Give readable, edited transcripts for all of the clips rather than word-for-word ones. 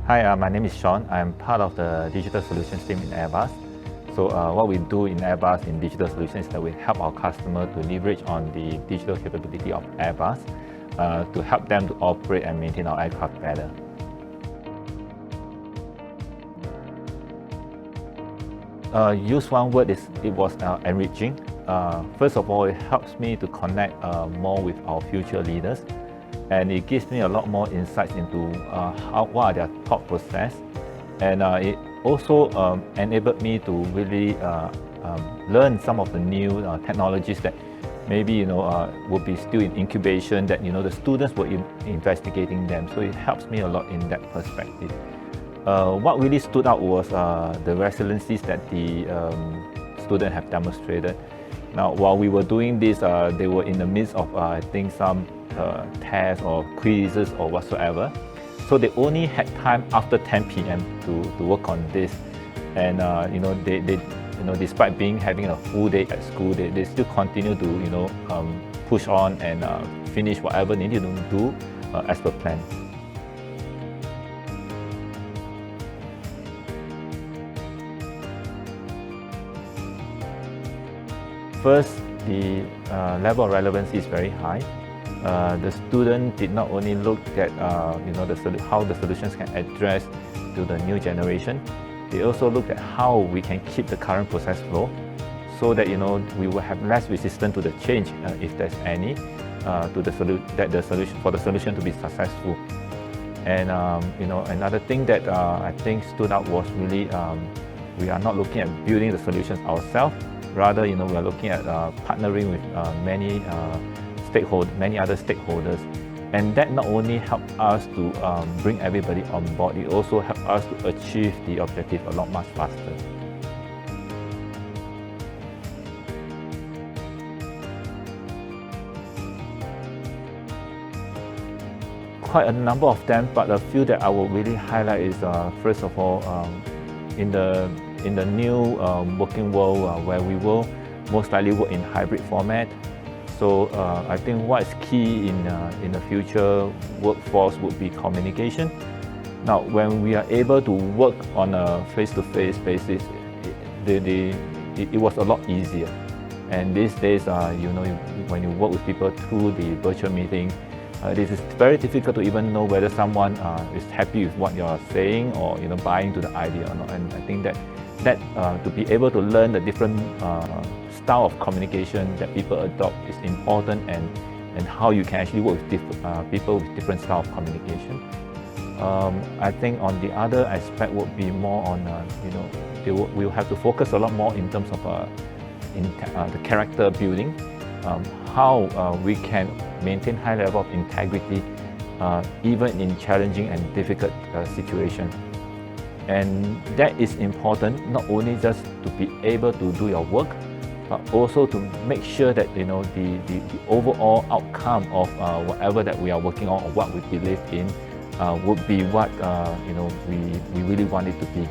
Hi, my name is Shawn. I'm part of the digital solutions team in Airbus. So what we do in Airbus in digital solutions is that we help our customer to leverage on the digital capability of Airbus to help them to operate and maintain our aircraft better. Use one word is it was enriching. First of all, it helps me to connect more with our future leaders, and it gives me a lot more insights into what are their thought process, and it also enabled me to really learn some of the new technologies that maybe would be still in incubation, that the students were investigating them. So it helps me a lot in that perspective. What really stood out was the resiliencies that the students have demonstrated. Now, while we were doing this, they were in the midst of, I think, some tests or quizzes or whatsoever. So they only had time after 10 p.m. to work on this. And they despite having a full day at school, they still continue to push on and finish whatever they need to do as per plan. First, the level of relevance is very high. The student did not only look at how the solutions can address to the new generation, they also looked at how we can keep the current process flow, so that we will have less resistance to the change, if there's any, for the solution to be successful. And another thing that I think stood out was really we are not looking at building the solutions ourselves. Rather, we are looking at partnering with many other stakeholders, and that not only helped us to bring everybody on board, it also helped us to achieve the objective a lot much faster. Quite a number of them, but a few that I will really highlight is first of all, in the new working world where we will most likely work in hybrid format. So I think what is key in the future workforce would be communication. Now, when we are able to work on a face-to-face basis, it was a lot easier. And these days, when you work with people through the virtual meeting, it is very difficult to even know whether someone is happy with what you're saying or buying to the idea or not. And I think that to be able to learn the different style of communication that people adopt is important, and how you can actually work with people with different style of communication. I think on the other aspect would be more on we'll have to focus a lot more in terms of the character building, how we can maintain high level of integrity even in challenging and difficult situations. And that is important, not only just to be able to do your work, but also to make sure that the overall outcome of whatever that we are working on or what we believe in would be what we really want it to be.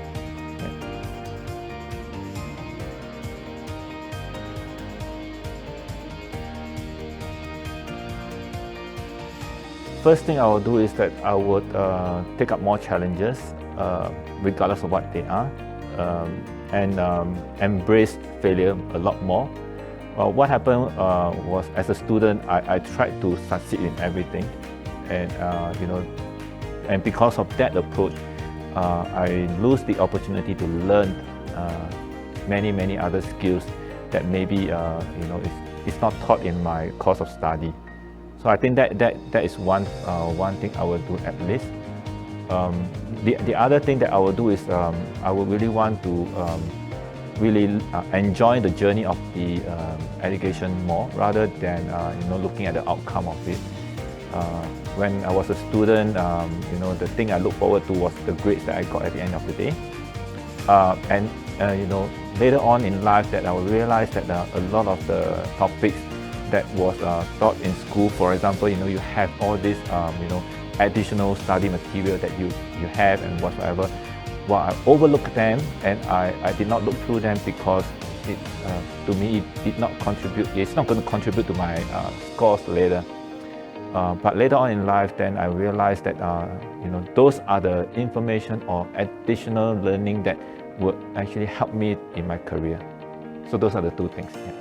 First thing I will do is that I would take up more challenges, regardless of what they are, and embrace failure a lot more. What happened was, as a student, I tried to succeed in everything, and because of that approach, I lose the opportunity to learn many other skills that maybe it's not taught in my course of study. So I think that is one thing I will do at least. The other thing that I will do is I would really want to really enjoy the journey of the education more, rather than looking at the outcome of it. When I was a student, the thing I looked forward to was the grades that I got at the end of the day. And later on in life, that I will realize that a lot of the topics that was taught in school, for example, you have all this additional study material that you have and whatsoever. Well, I overlooked them, and I did not look through them because to me it did not contribute. It's not going to contribute to my scores later. But later on in life, then I realized that those are the information or additional learning that would actually help me in my career. So those are the two things. Yeah.